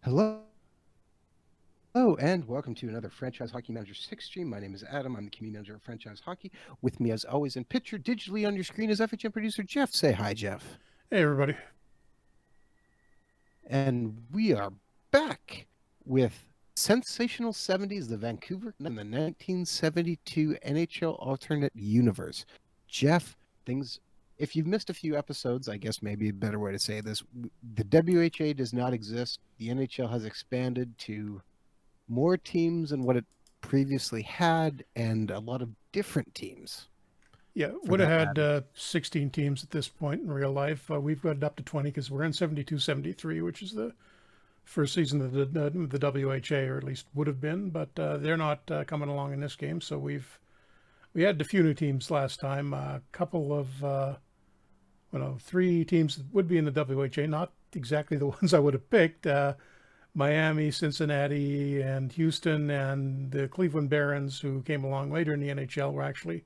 Hello, and welcome to another Franchise Hockey Manager 6 stream. My name is Adam. I'm the community manager of Franchise Hockey. With me, as always, in picture digitally on your screen is FHM producer Jeff. Say hi, Jeff. Hey, everybody. And we are back with Sensational 70s, the Vancouver and the 1972 NHL alternate universe. Jeff, if you've missed a few episodes, I guess maybe a better way to say this, the WHA does not exist. The NHL has expanded to more teams than what it previously had, and a lot of different teams Yeah, for would have that had matter. 16 teams at this point in real life. We've got it up to 20 because we're in 72 73, which is the first season of the WHA, or at least would have been, but they're not coming along in this game. So we had a few new teams last time. A couple of, three teams that would be in the WHA, not exactly the ones I would have picked. Miami, Cincinnati, and Houston, and the Cleveland Barons, who came along later in the NHL, were actually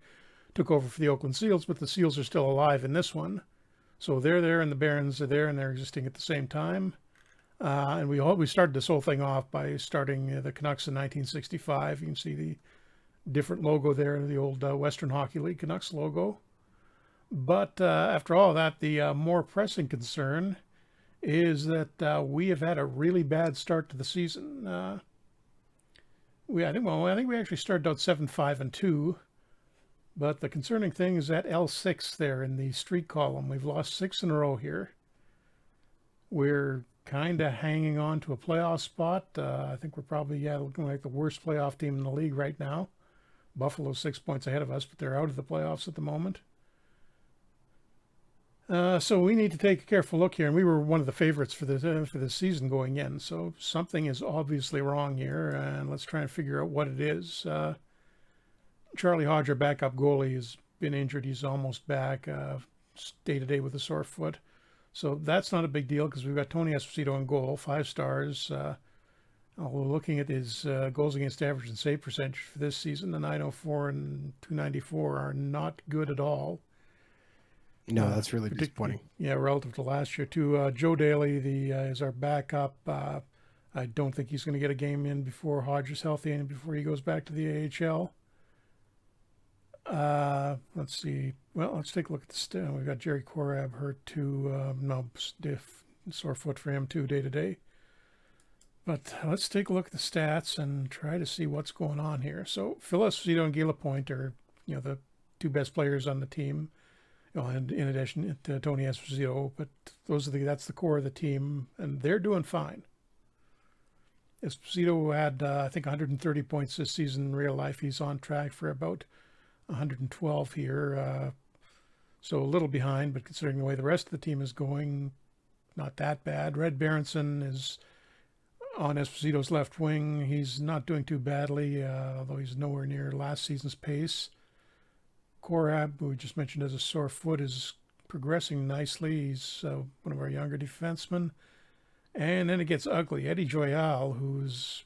took over for the Oakland Seals, but the Seals are still alive in this one. So they're there, and the Barons are there, and they're existing at the same time. And we started this whole thing off by starting the Canucks in 1965. You can see the different logo there, the old Western Hockey League Canucks logo. But after all that, the more pressing concern is that we have had a really bad start to the season. I think we actually started out 7-5-2, but the concerning thing is that L6 there in the streak column. We've lost 6 in a row here. We're kind of hanging on to a playoff spot. I think we're probably looking like the worst playoff team in the league right now. Buffalo's 6 points ahead of us, but they're out of the playoffs at the moment. So we need to take a careful look here, and we were one of the favorites for this season going in. So something is obviously wrong here, and let's try and figure out what it is. Charlie Hodge, our backup goalie, has been injured. He's almost back day to day with a sore foot. So that's not a big deal because we've got Tony Esposito in goal, 5 stars. Looking at his goals against average and save percentage for this season, the 904 and 294 are not good at all. No, that's really Particularly, disappointing. yeah, relative to last year too. Joe Daly is our backup. I don't think he's going to get a game in before Hodge is healthy and before he goes back to the AHL. Let's see. Well, let's take a look at the we've got Jerry Korab hurt too. Stiff, sore foot for him too, day to day. But let's take a look at the stats and try to see what's going on here. So Phil Esposito and Guy Lapointe are, the two best players on the team. And in addition to Tony Esposito, but that's the core of the team, and they're doing fine. Esposito had, I think, 130 points this season in real life. He's on track for about 112 here, so a little behind, but considering the way the rest of the team is going, not that bad. Red Berenson is on Esposito's left wing. He's not doing too badly, although he's nowhere near last season's pace. Korab, who we just mentioned as a sore foot, is progressing nicely. He's one of our younger defensemen. And then it gets ugly. Eddie Joyal, who's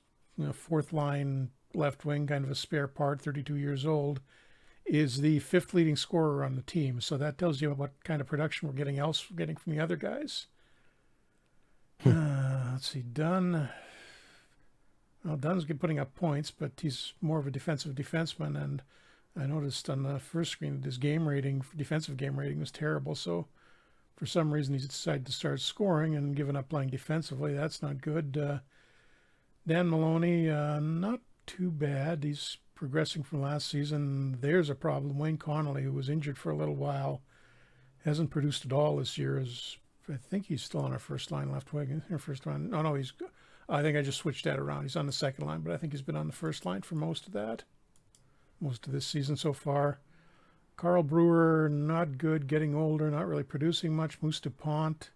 fourth line left wing, kind of a spare part, 32 years old, is the 5th leading scorer on the team. So that tells you what kind of production we're getting from the other guys. Let's see, Dunn. Well, Dunn's putting up points, but he's more of a defensive defenseman, and I noticed on the first screen that his defensive game rating was terrible. So for some reason, he's decided to start scoring and given up playing defensively. That's not good. Dan Maloney, not too bad. He's progressing from last season. There's a problem. Wayne Connolly, who was injured for a little while, hasn't produced at all this year. I think he's still on our first line left wing. First line. No, I think I just switched that around. He's on the second line, but I think he's been on the first line for most of this season so far. Carl Brewer, not good, getting older, not really producing much. Moose DuPont,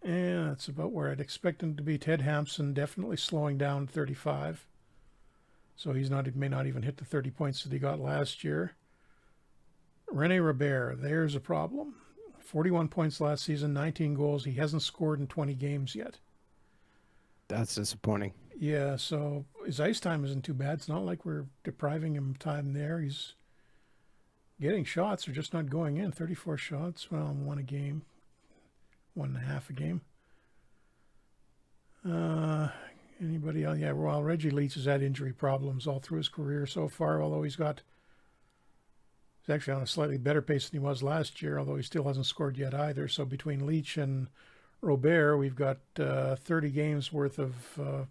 and that's about where I'd expect him to be. Ted Hampson, definitely slowing down at 35. So may not even hit the 30 points that he got last year. Rene Robert, there's a problem. 41 points last season, 19 goals. He hasn't scored in 20 games yet. That's disappointing. Yeah, so his ice time isn't too bad. It's not like we're depriving him of time there. He's getting shots, they're just not going in. 34 shots, well, 1 a game, 1.5 a game. Uh, Anybody else? Yeah, well, Reggie Leach has had injury problems all through his career so far, although he's actually on a slightly better pace than he was last year, although he still hasn't scored yet either. So between Leach and Robert, we've got 30 games worth of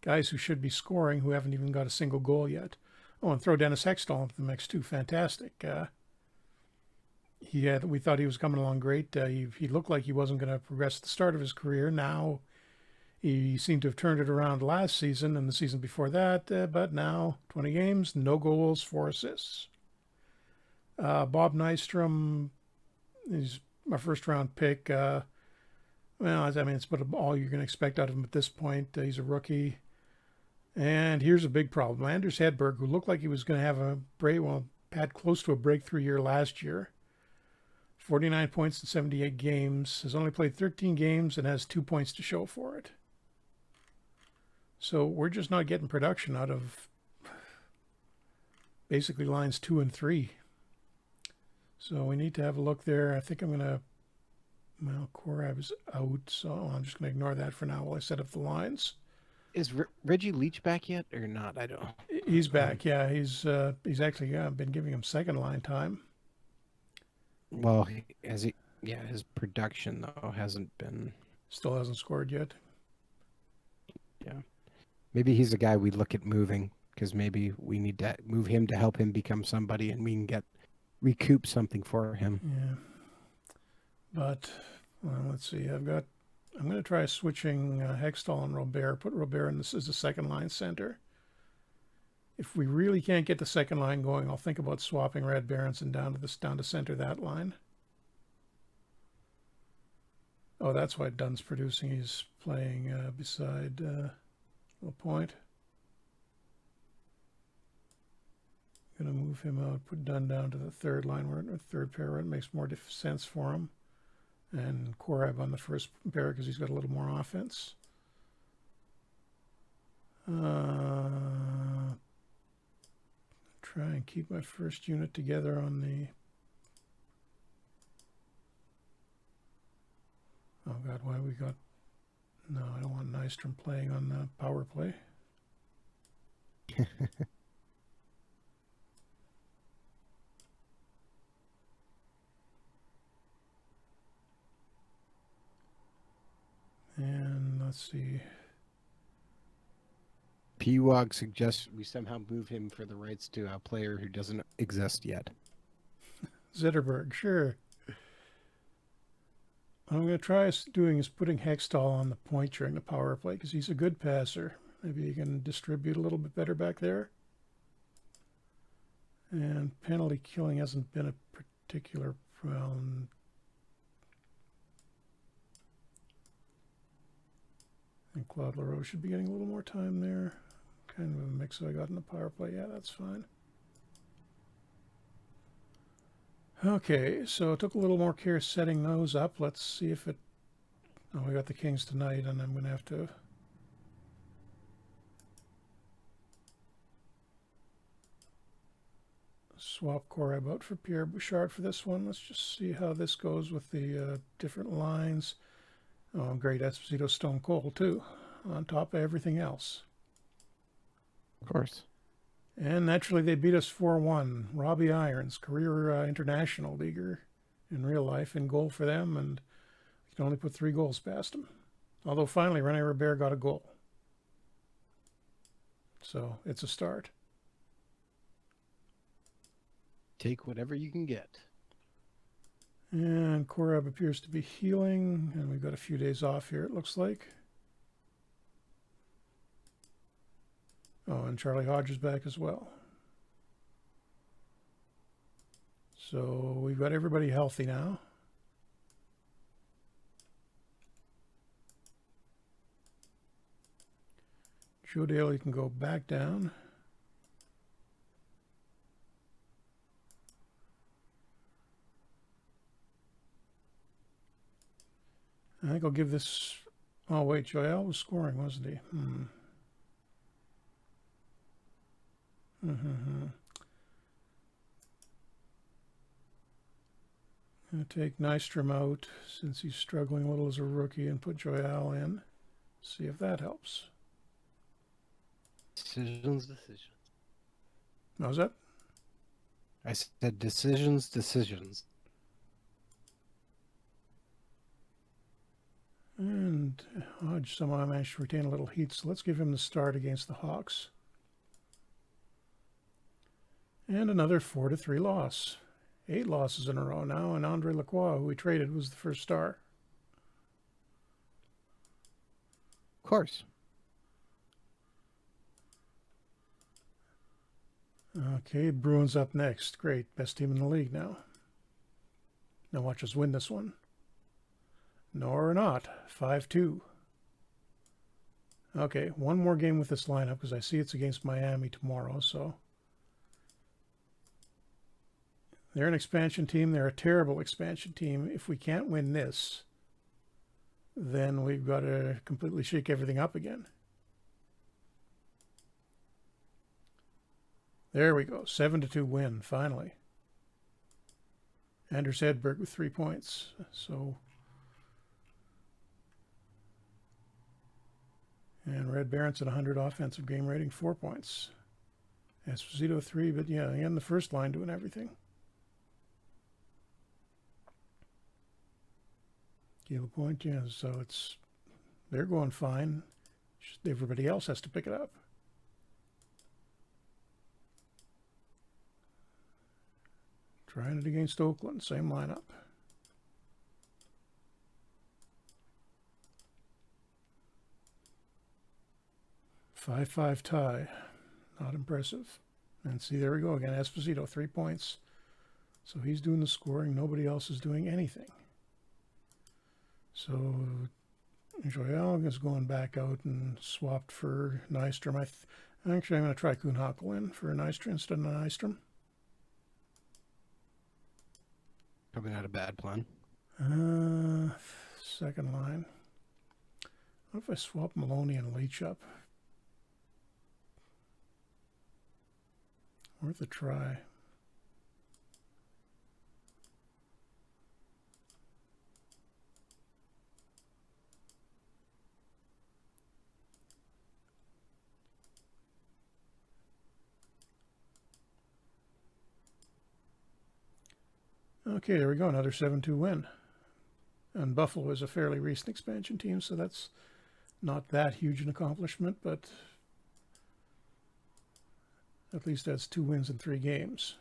guys who should be scoring who haven't even got a single goal yet. Oh, and throw Dennis Hextall into the mix too. Fantastic. We thought he was coming along great. He looked like he wasn't going to progress at the start of his career. Now he seemed to have turned it around last season and the season before that, but now 20 games, no goals, 4 assists. Bob Nystrom is my first round pick. Well, I mean, it's about all you're going to expect out of him at this point. He's a rookie. And here's a big problem. Anders Hedberg, who looked like he was going to have had close to a breakthrough year last year, 49 points in 78 games, has only played 13 games and has 2 points to show for it. So we're just not getting production out of basically lines 2 and 3. So we need to have a look there. I think I'm going to, well, Korab is out, so I'm just going to ignore that for now while I set up the lines. Is Reggie Leach back yet or not? I don't. He's back. Yeah, he's actually been giving him second line time. Well, his production though hasn't been. Still hasn't scored yet. Yeah, maybe he's a guy we look at moving because maybe we need to move him to help him become somebody, and we can recoup something for him. Yeah, but well, let's see. I'm going to try switching Hextall and Robert. Put Robert in this as a second line center. If we really can't get the second line going, I'll think about swapping Red Berenson down to center that line. Oh, that's why Dunn's producing. He's playing beside LaPointe. Going to move him out. Put Dunn down to the third line, or third pair. It makes more sense for him. And Korab on the first pair because he's got a little more offense. Try and keep my first unit together on the... Oh God, why we got... No, I don't want Nystrom playing on the power play. And let's see. P-Wog suggests we somehow move him for the rights to a player who doesn't exist yet. Zetterberg, sure. What I'm going to try doing is putting Hextall on the point during the power play because he's a good passer. Maybe he can distribute a little bit better back there. And penalty killing hasn't been a particular problem. I think Claude Leroux should be getting a little more time there. Kind of a mix I got in the power play. Yeah, that's fine. Okay, so it took a little more care setting those up. Let's see if it... Oh, we got the Kings tonight, and I'm going to have to... swap Korab out for Pierre Bouchard for this one. Let's just see how this goes with the different lines. Oh, great. Esposito Stone Cold, too, on top of everything else. Of course. And naturally, they beat us 4-1. Robbie Irons, career international leaguer in real life, in goal for them, and you can only put 3 goals past him. Although finally, Rene Robert got a goal. So it's a start. Take whatever you can get. And Korab appears to be healing, and we've got a few days off here, it looks like. Oh, and Charlie Hodge is back as well. So we've got everybody healthy now. Joe Daly can go back down. I think I'll give this... Oh, wait, Joel was scoring, wasn't he? I'll take Nystrom out since he's struggling a little as a rookie and put Joel in. See if that helps. Decisions. What was that? I said decisions. And Hodge somehow managed to retain a little heat, so let's give him the start against the Hawks. And another 4-3 loss. 8 losses in a row now, and Andre Lacroix, who we traded, was the first star. Of course. Okay, Bruins up next. Great. Best team in the league now. Now watch us win this one. No or not. 5-2. Okay, one more game with this lineup because I see it's against Miami tomorrow, so... They're an expansion team. They're a terrible expansion team. If we can't win this, then we've got to completely shake everything up again. There we go. 7-2 win, finally. Anders Hedberg with 3 points. So, and Red Berenson 100 offensive game rating, 4 points. Esposito 3, but yeah, again, the first line doing everything. Gila Point, yeah, so they're going fine. Just everybody else has to pick it up. Trying it against Oakland, same lineup. Five tie, not impressive. And see, there we go again. Esposito, 3 points. So he's doing the scoring. Nobody else is doing anything. So Joel is going back out and swapped for Nystrom. Actually, I'm going to try Kuhnhackl in for Nystrom instead of Nystrom. Probably not a bad plan. Second line. What if I swap Maloney and Leach up? Worth a try. Okay, there we go. Another 7-2 win. And Buffalo is a fairly recent expansion team, so that's not that huge an accomplishment, but at least that's 2 wins in 3 games.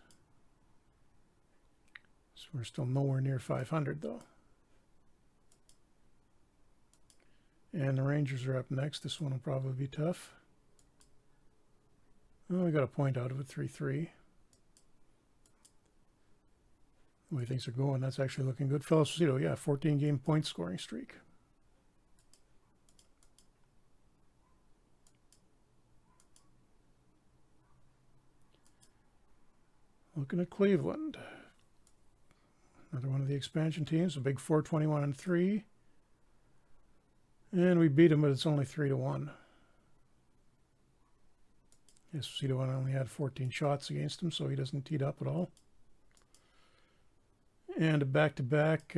So we're still nowhere near 500, though. And the Rangers are up next. This one will probably be tough. Oh, we got a point out of it, 3-3. The way things are going, that's actually looking good. Esposito, yeah, 14-game point scoring streak. Looking at Cleveland. Another one of the expansion teams, a big 4-21-3. And we beat them, but it's only 3-1. Esposito only had 14 shots against him, so he doesn't tee up at all. And a back-to-back,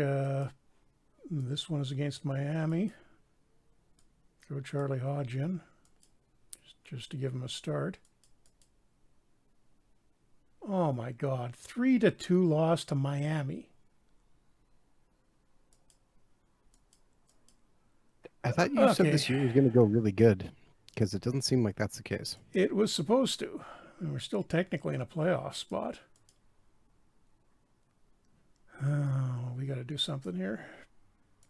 this one is against Miami. Throw Charlie Hodge in, just to give him a start. Oh my God, 3-2 loss to Miami. I thought you said this year was going to go really good, because it doesn't seem like that's the case. It was supposed to. And we're still technically in a playoff spot. Oh, we got to do something here.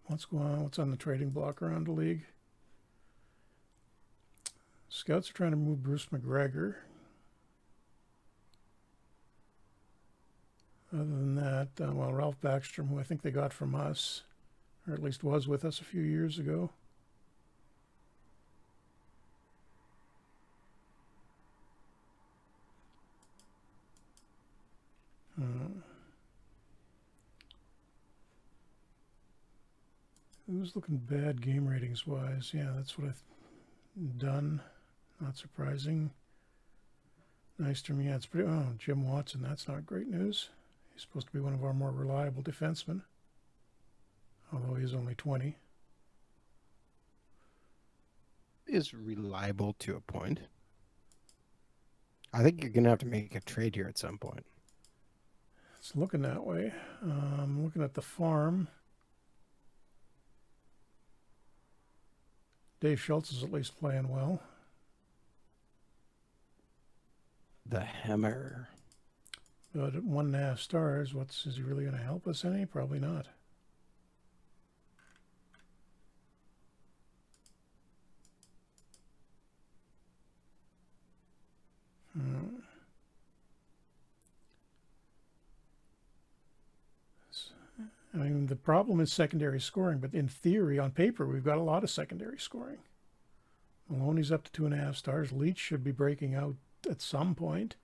What's going on? What's on the trading block around the league? Scouts are trying to move Bruce McGregor. Other than that, well, Ralph Backstrom, who I think they got from us, or at least was with us a few years ago. Who's looking bad game ratings wise? Yeah, that's what I've done. Not surprising. Nystrom, yeah, it's pretty. Oh, Jim Watson, that's not great news. He's supposed to be one of our more reliable defensemen, although he's only 20. is reliable to a point. I think you're going to have to make a trade here at some point. It's looking that way. Looking at the farm. Dave Schultz is at least playing well. The Hammer. But at 1.5 stars, is he really going to help us any? Probably not. I mean, the problem is secondary scoring, but in theory, on paper, we've got a lot of secondary scoring. Maloney's up to 2.5 stars. Leach should be breaking out at some point.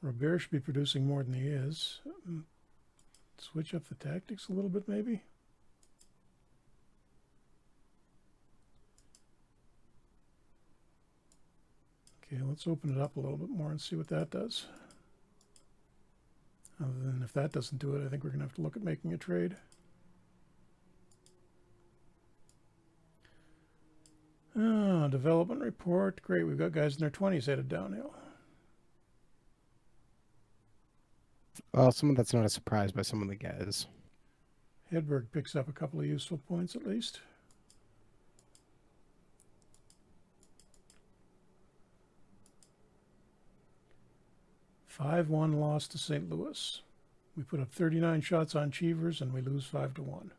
Robert should be producing more than he is. Switch up the tactics a little bit, maybe. Okay, let's open it up a little bit more and see what that does. Other than if that doesn't do it, I think we're going to have to look at making a trade. Oh, development report. Great, we've got guys in their 20s headed downhill. Well, some of that's not a surprise by some of the guys. Hedberg picks up a couple of useful points at least. A 5-1 loss to St. Louis. We put up 39 shots on Cheevers and we lose 5-1.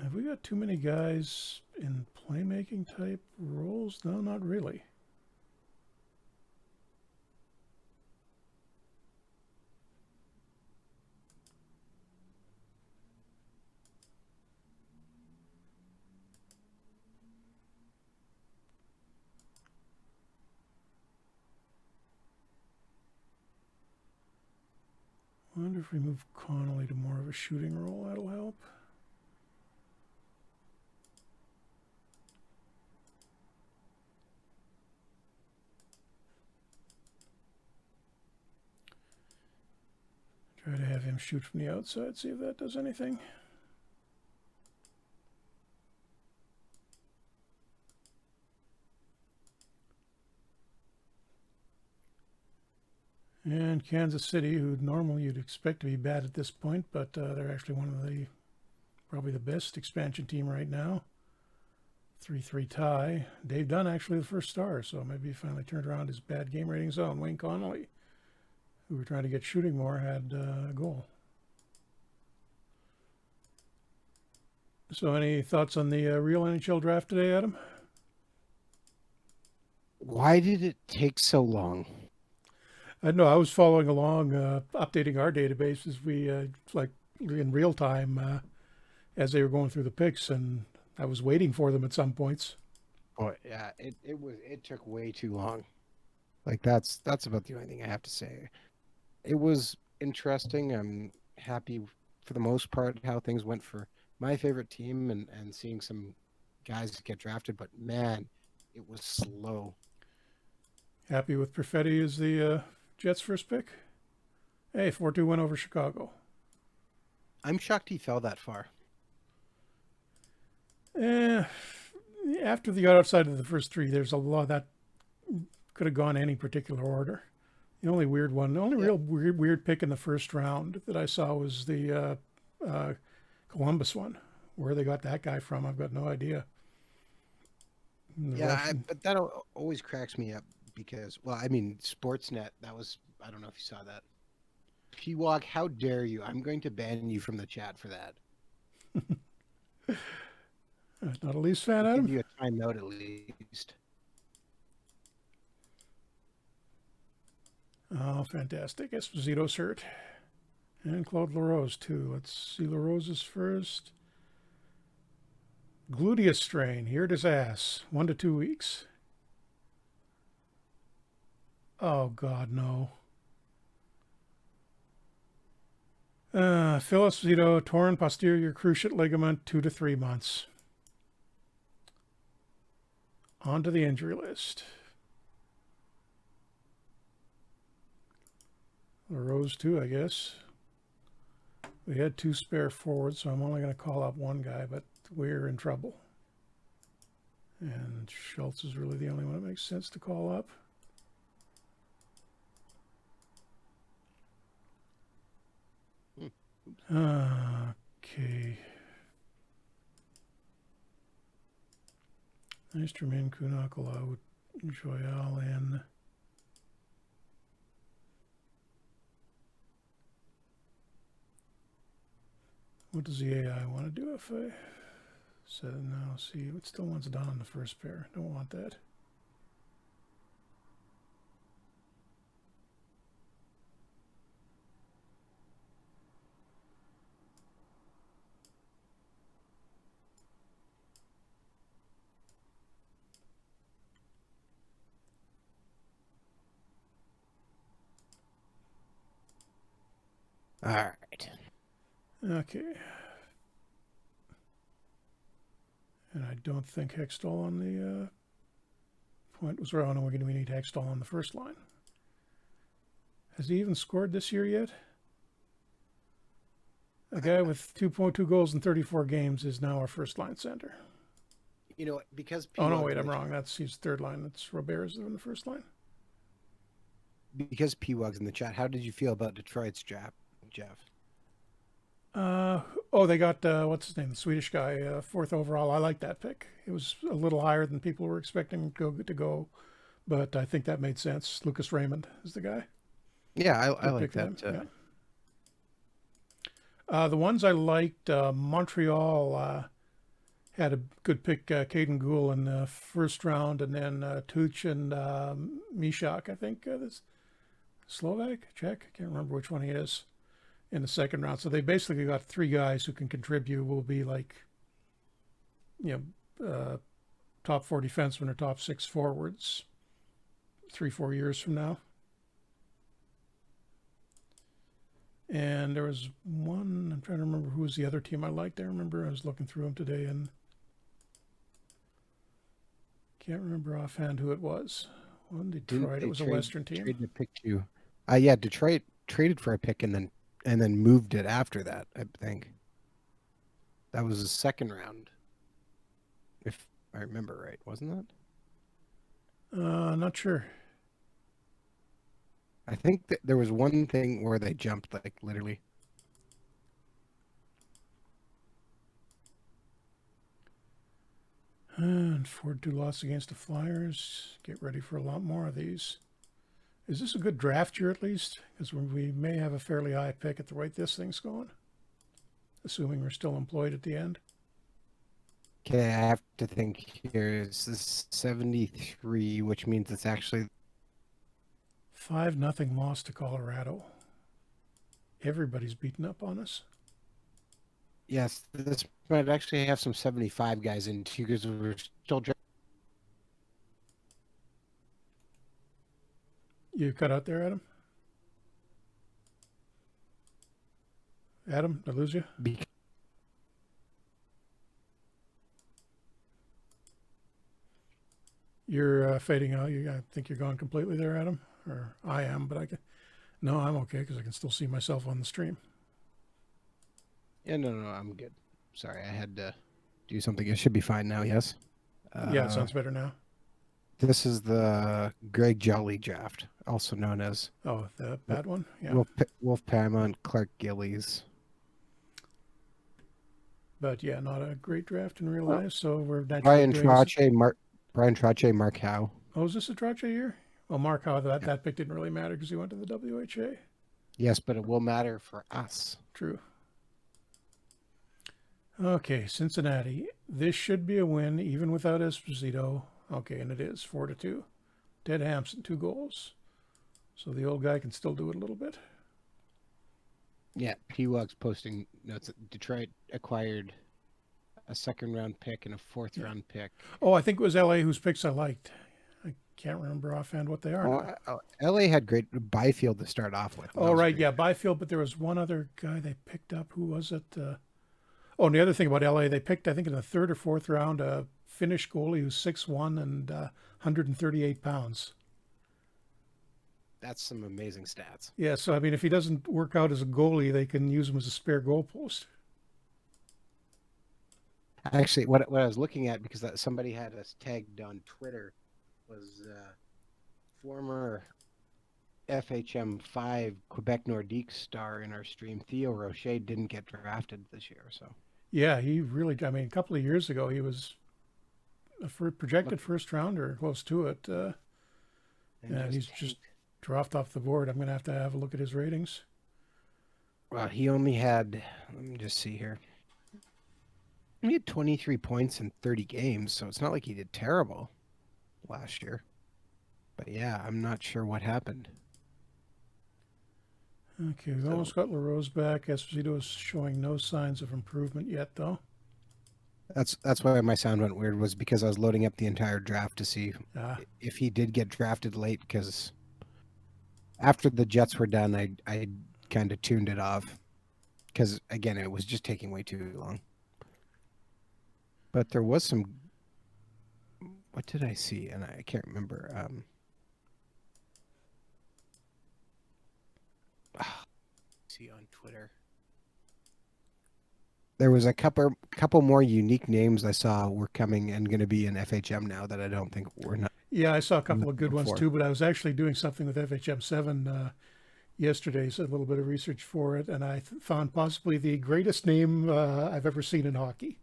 Have we got too many guys in playmaking type roles? No, not really. I wonder if we move Connolly to more of a shooting role, that'll help. Try to have him shoot from the outside, see if that does anything. And Kansas City, who normally you'd expect to be bad at this point, but they're actually one of the, probably the best expansion team right now. 3-3 tie. Dave Dunn actually the first star, so maybe he finally turned around his bad game rating zone. Wayne Connolly, who were trying to get shooting more, had a goal. So any thoughts on the real NHL draft today, Adam? Why did it take so long? I know I was following along, updating our database as we, like in real time, as they were going through the picks, and I was waiting for them at some points. Oh yeah, it took way too long. Like that's about the only thing I have to say. It was interesting. I'm happy for the most part how things went for my favorite team and seeing some guys get drafted, but man, it was slow. Happy with Perfetti as the Jets' first pick? Hey, 4-2 win over Chicago. I'm shocked he fell that far. After they got outside of the first three, there's a lot that could have gone any particular order. The only weird one, the only real weird pick in the first round that I saw was the Columbus one. Where they got that guy from, I've got no idea. But that always cracks me up because, well, I mean, Sportsnet, that was, I don't know if you saw that. P-Walk, how dare you? I'm going to ban you from the chat for that. Not a Leafs fan, Adam? Give you a timeout at least. Oh, fantastic. Esposito's hurt. And Claude LaRose, too. Let's see LaRose's first. Gluteus strain. Here it is ass. 1 to 2 weeks. Oh, God, no. Phil Esposito, torn posterior cruciate ligament, 2 to 3 months. On to the injury list. Rose too, I guess. We had 2 spare forwards, so I'm only going to call up one guy, but we're in trouble. And Schultz is really the only one that makes sense to call up. Okay. Nystrom in, Connolly out, Joyal in. What does the AI want to do if I said no? See, it still wants done on the first pair. Don't want that. All right. Okay. And I don't think Hextall on the point was wrong. We're going to need Hextall on the first line. Has he even scored this year yet? A guy with 2.2 goals in 34 games is now our first line center. You know, because oh no, wait, I'm wrong. That's his third line. That's Robert's in the first line. Because P-Wug's in the chat, how did you feel about Detroit's Jeff? They got what's his name, the Swedish guy, 4th overall. I like that pick. It was a little higher than people were expecting to go, but I think that made sense. Lucas Raymond is the guy. Yeah, I like that. Yeah. The ones I liked, Montreal had a good pick, Caden Gould in the first round, and then Tuch and Mishak, I think, this Slovak, Czech, I can't remember which one he is, in the second round. So they basically got 3 guys who can contribute, will be like, top 4 defensemen or top 6 forwards 3-4 years from now. And there was one, I'm trying to remember who was the other team I liked. I remember I was looking through them today and can't remember offhand who it was. One Detroit, it was a Western team. To pick you. Yeah, Detroit traded for a pick and then moved it after that, I think. That was the second round, if I remember right, wasn't that? Not sure. I think that there was one thing where they jumped, like, literally. And 4-2 loss against the Flyers. Get ready for a lot more of these. Is this a good draft year at least? Because we may have a fairly high pick at the rate this thing's going. Assuming we're still employed at the end. Okay, I have to think here. This is 73, which means it's actually 5-0 loss to Colorado. Everybody's beaten up on us. Yes, this might actually have some 75 guys in too, because we're still. You cut out there, Adam? Adam, did I lose you? You're fading out. I think you're gone completely there, Adam. Or I am, but I can. No, I'm okay because I can still see myself on the stream. Yeah, no, I'm good. Sorry, I had to do something. It should be fine now, yes? Yeah, it sounds better now. This is the Greg Jolly draft, also known as... Oh, that one? Yeah. Wolf Paramount, Clark Gillies. But yeah, not a great draft in real life, so we're... Brian Trottier, Mark Howe. Oh, is this a Trottier year? Well, Mark Howe, that pick didn't really matter because he went to the WHA. Yes, but it will matter for us. True. Okay, Cincinnati. This should be a win, even without Esposito. Okay, and it is 4-2. Ted Hampson, 2 goals. So the old guy can still do it a little bit. Yeah, P-Wug's posting notes that Detroit acquired a 2nd-round pick and a 4th-round pick. Oh, I think it was LA whose picks I liked. I can't remember offhand what they are. LA had great Byfield to start off with. Oh, right, yeah, Byfield, but there was one other guy they picked up. Who was it? And the other thing about LA, they picked, I think, in the 3rd or 4th round, a Finnish goalie who's 6'1" and 138 pounds. That's some amazing stats. Yeah, so I mean, if he doesn't work out as a goalie, they can use him as a spare goalpost. Actually, what I was looking at, because somebody had us tagged on Twitter, was former FHM5 Quebec Nordique star in our stream, Theo Rocher, didn't get drafted this year. So Yeah, he really. I mean, a couple of years ago, he was a look, projected first rounder, close to it, and and just he's just dropped off the board. I'm going to have a look at his ratings. well, he only had. Let me just see here. He had 23 points in 30 games, so it's not like he did terrible last year. But yeah, I'm not sure what happened. Okay, we've So almost got LaRose back. Esposito is showing no signs of improvement yet, though. that's why my sound went weird, was because I was loading up the entire draft to see Ah, if he did get drafted late, because after the Jets were done, I kind of tuned it off because again, it was just taking way too long. But there was some. What did I see? And I can't remember. See on Twitter. There was a couple more unique names I saw were coming and going to be in FHM now that I don't think we're not yeah, I saw a couple of good ones before. too, but I was actually doing something with FHM7 yesterday, so a little bit of research for it, and I found possibly the greatest name I've ever seen in hockey.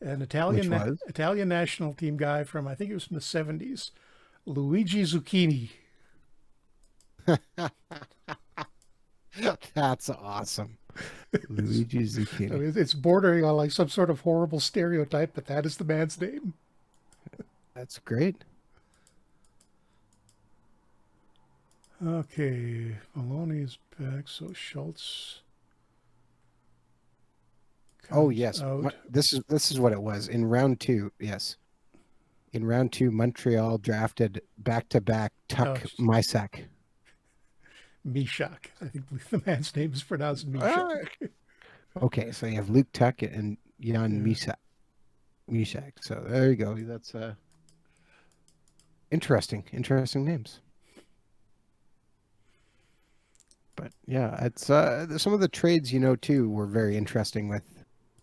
An Which was? Italian national team guy from, I think it was from the 70s, Luigi Zucchini. That's awesome. Luigi I Zucchini. mean, it's bordering on like some sort of horrible stereotype, but that is the man's name. That's great. Okay, Maloney is back, so Schultz Oh comes yes, out. this is what it was in round two. Yes, in round two, Montreal drafted back to back Oh, Tuck Mysak. Mishak. I think the man's name is pronounced Ah, Mishak. okay, so you have Luke Tuck and Jan Yeah. Misak. Misak. So there you go. That's interesting names. But yeah, it's some of the trades, too, were very interesting, with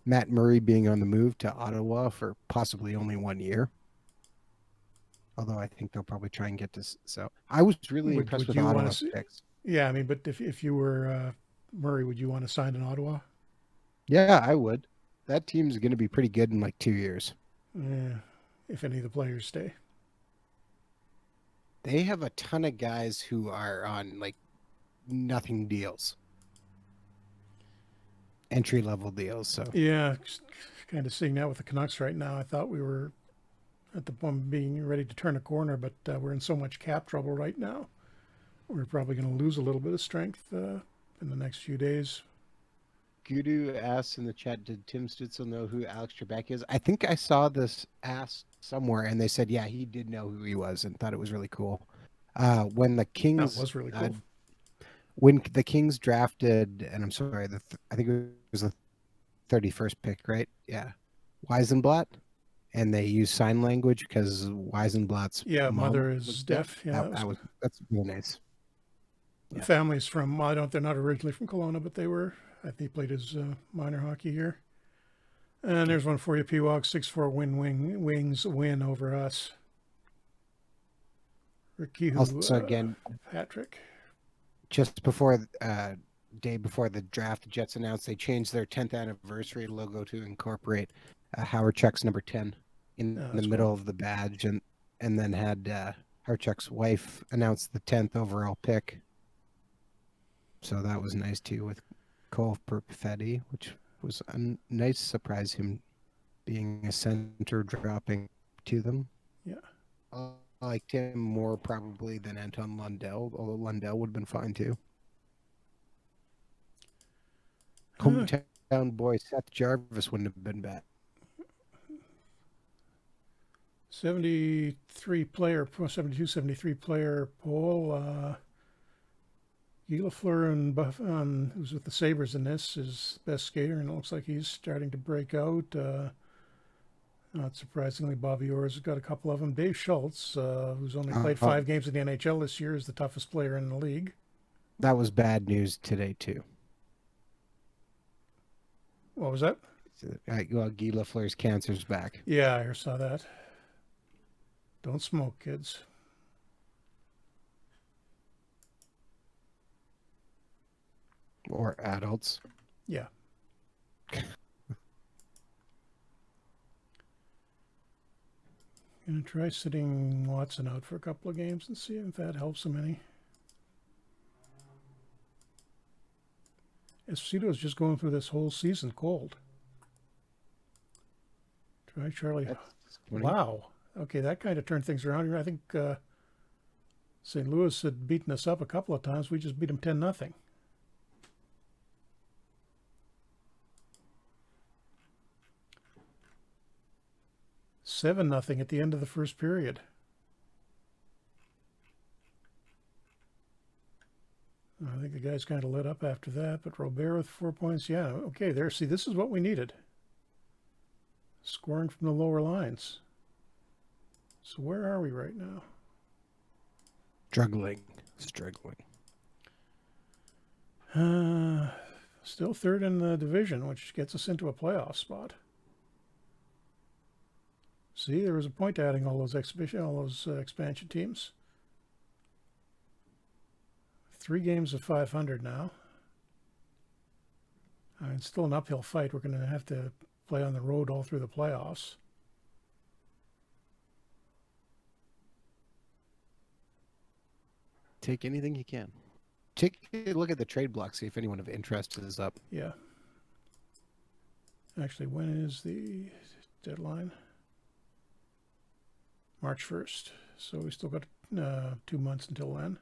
Matt Murray being on the move to Ottawa for possibly only 1 year. Although I think they'll probably try and get this. So I was really impressed Would with you want Ottawa's to? picks. Yeah, I mean, but if you were Murray, would you want to sign in Ottawa? Yeah, I would. That team's going to be pretty good in like 2 years. Yeah, if any of the players stay. They have a ton of guys who are on like nothing deals, entry level deals. So Yeah, kind of seeing that with the Canucks right now. I thought we were at the point of being ready to turn a corner, but we're in so much cap trouble right now. We're probably going to lose a little bit of strength in the next few days. Gudu asks in the chat, did Tim Stutzel know who Alex Trebek is? I think I saw this asked somewhere, and they said, yeah, he did know who he was and thought it was really cool. When the That Kings, was really cool. drafted, and I'm sorry, I think it was the 31st pick, right? Yeah, Weisenblatt, and they use sign language because Weisenblatt's Yeah, mom mother was is deaf. deaf. Yeah, That's really nice. the Yeah. family's from. I don't. They're not originally from Kelowna, but they were. I think he played his minor hockey here. And there's one for you, Peacock. 6-4 wings win over us. Ricky, Also, again, Patrick. just before day before the draft, the Jets announced they changed their 10th anniversary logo to incorporate Howard Chuck's number 10 in Oh, the that's middle cool. of the badge, and then had Howard Chuck's wife announce the 10th overall pick. So that was nice too, with Cole Perfetti, which was a nice surprise, him being a center dropping to them. Yeah. I liked him more probably than Anton Lundell, although Lundell would have been fine too. Hometown boy Seth Jarvis wouldn't have been bad. 73 player, 72, 73 player poll. Guy Lafleur, who's with the Sabres in this, is best skater, and it looks like he's starting to break out. Not surprisingly, Bobby Orr's has got a couple of them. Dave Schultz, who's only played Oh, 5 games in the NHL this year, is the toughest player in the league. that was bad news today too. What was that? Well, Guy Lafleur's cancer's back. Yeah, I saw that. Don't smoke, kids. Or adults. Yeah. Gonna try sitting Watson out for a couple of games and see if that helps him any. Esposito is just going through this whole season cold. Try Charlie. Wow. Okay, that kind of turned things around here. I think St. Louis had beaten us up a couple of times. We just beat them 10-0. $7-0 at the end of the first period. I think the guys kind of lit up after that, but Robert with 4 points. Yeah, okay, there. See, this is what we needed. Scoring from the lower lines. So where are we right now? Struggling. Still third in the division, which gets us into a playoff spot. See, there was a point to adding all those expansion teams. 3 games of 500 now. It's still an uphill fight. We're going to have to play on the road all through the playoffs. Take anything you can. Take a look at the trade block, see if anyone of interest is up. Yeah. Actually, when is the deadline? March 1st. So we still got 2 months until then.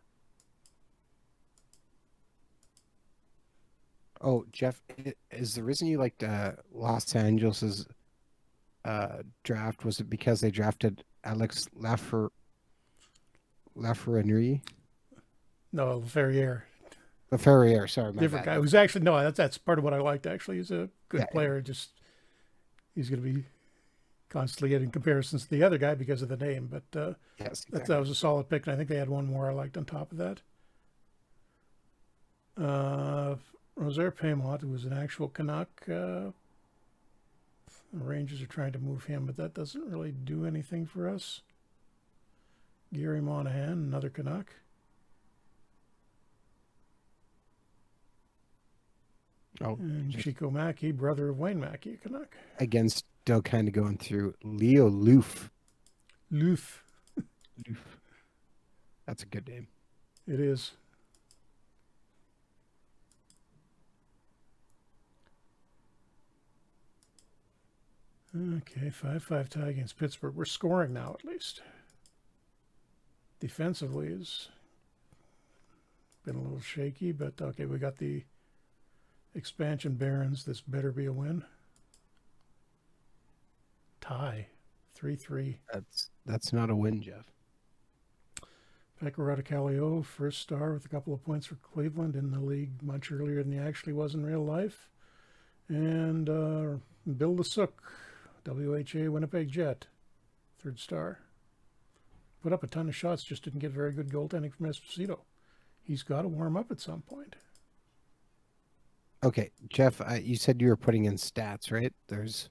Oh, Jeff, is the reason you liked Los Angeles's draft, was it because they drafted Alex Lafreniere? No, Ferrier. Ferrier, sorry, my Different bad. guy. Who's actually, no, that's part of what I liked, actually. He's a good Yeah, player. Just, he's going to be constantly getting comparisons to the other guy because of the name. But yes, that was a solid pick, and I think they had one more I liked on top of that. Rosaire Paymont, who was an actual Canuck. The Rangers are trying to move him, but that doesn't really do anything for us. Gary Monahan, another Canuck. Oh, And Chico Mackey, brother of Wayne Mackey, a Canuck. again, still kind of going through Leo Loof. Loof. That's a good name. It is. Okay, 5-5 tie against Pittsburgh. We're scoring now, at least. Defensively has been a little shaky, but okay, we got the expansion Barons. This better be a win. Tie. 3-3. That's not a win, Jeff. Pekka Radicalio, first star with a couple of points for Cleveland in the league much earlier than he actually was in real life. And Bill Lesuc, WHA Winnipeg Jet, third star. Put up a ton of shots, just didn't get very good goaltending from Esposito. He's got to warm up at some point. Okay, Jeff, you said you were putting in stats, right? There's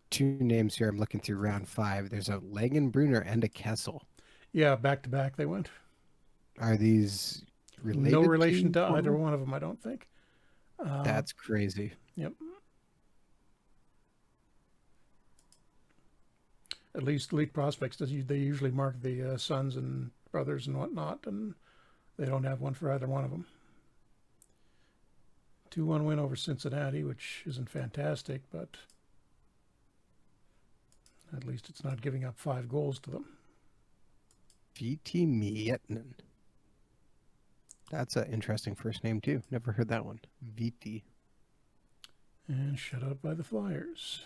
2 names here I'm looking through round 5. There's a Langenbrunner and a Kessel. Yeah, back-to-back they went. Are these related? No relation to either one of them, I don't think. That's crazy. Yep. At least elite prospects, they usually mark the sons and brothers and whatnot, and they don't have one for either one of them. 2-1 win over Cincinnati, which isn't fantastic, but at least it's not giving up 5 goals to them. VT Mietinen. That's an interesting first name, too. Never heard that one. VT. And shut out by the Flyers.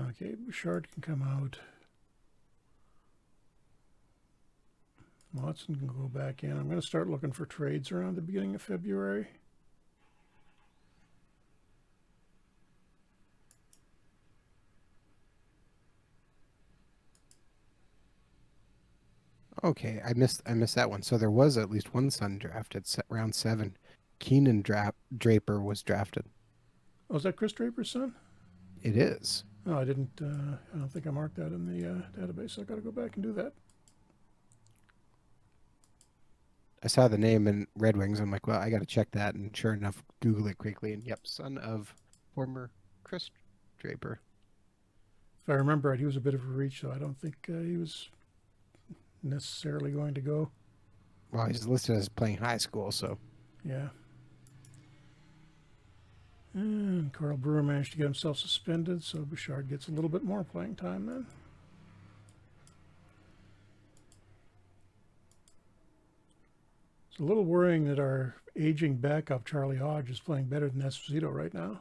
Okay, Bouchard can come out. Watson can go back in. I'm going to start looking for trades around the beginning of February. Okay, I missed that one. So there was at least one son drafted round 7. Keenan Draper was drafted. Oh, is that Chris Draper's son? It is. Oh, I didn't. I don't think I marked that in the database. I got to go back and do that. I saw the name in Red Wings. I'm like, well, I got to check that. And sure enough, Google it quickly. And yep, son of former Chris Draper. If I remember right, he was a bit of a reach, so I don't think he was necessarily going to go. Well, he's listed as playing high school, so. Yeah. And Carl Brewer managed to get himself suspended, so Bouchard gets a little bit more playing time then. It's a little worrying that our aging backup, Charlie Hodge, is playing better than Esposito right now.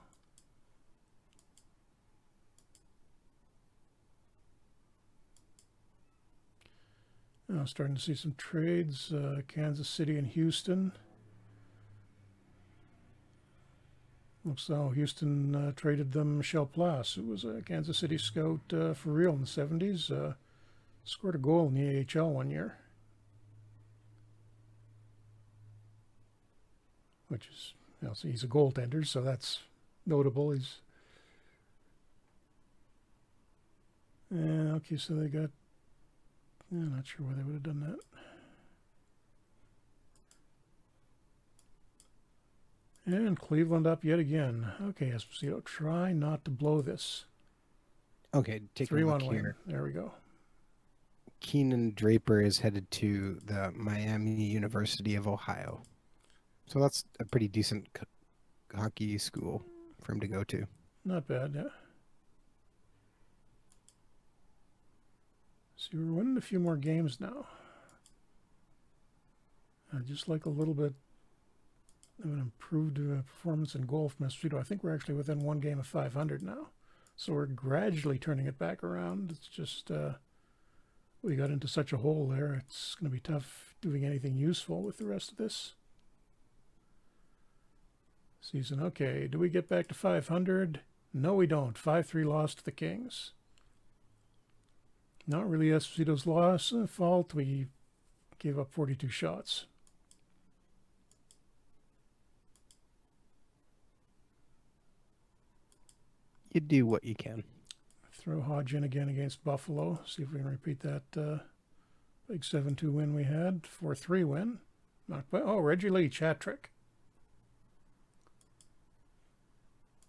Now starting to see some trades. Kansas City and Houston. Looks like Houston traded them Michel Place, who was a Kansas City scout for real in the 70s. Scored a goal in the AHL one year. Which is, so he's a goaltender, so that's notable. Okay, so they got, I'm not sure why they would have done that. And Cleveland up yet again. Okay, Esposito, try not to blow this. Okay, take a look 3-1 win. here. There we go. Keenan Draper is headed to the Miami University of Ohio. So that's a pretty decent hockey school for him to go to. Not bad, yeah. See, we're winning a few more games now. I just like a little bit of an improved performance in goal from Esposito. I think we're actually within one game of 500 now. So we're gradually turning it back around. It's just we got into such a hole there. It's going to be tough doing anything useful with the rest of this season. Okay, do we get back to 500? No, we don't. 5-3 loss to the Kings. Not really Esposito's fault. We gave up 42 shots. You do what you can. Throw Hodge in again against Buffalo. See if we can repeat that big 7-2 win we had. 4-3 win. Oh, Reggie Leach, hat trick.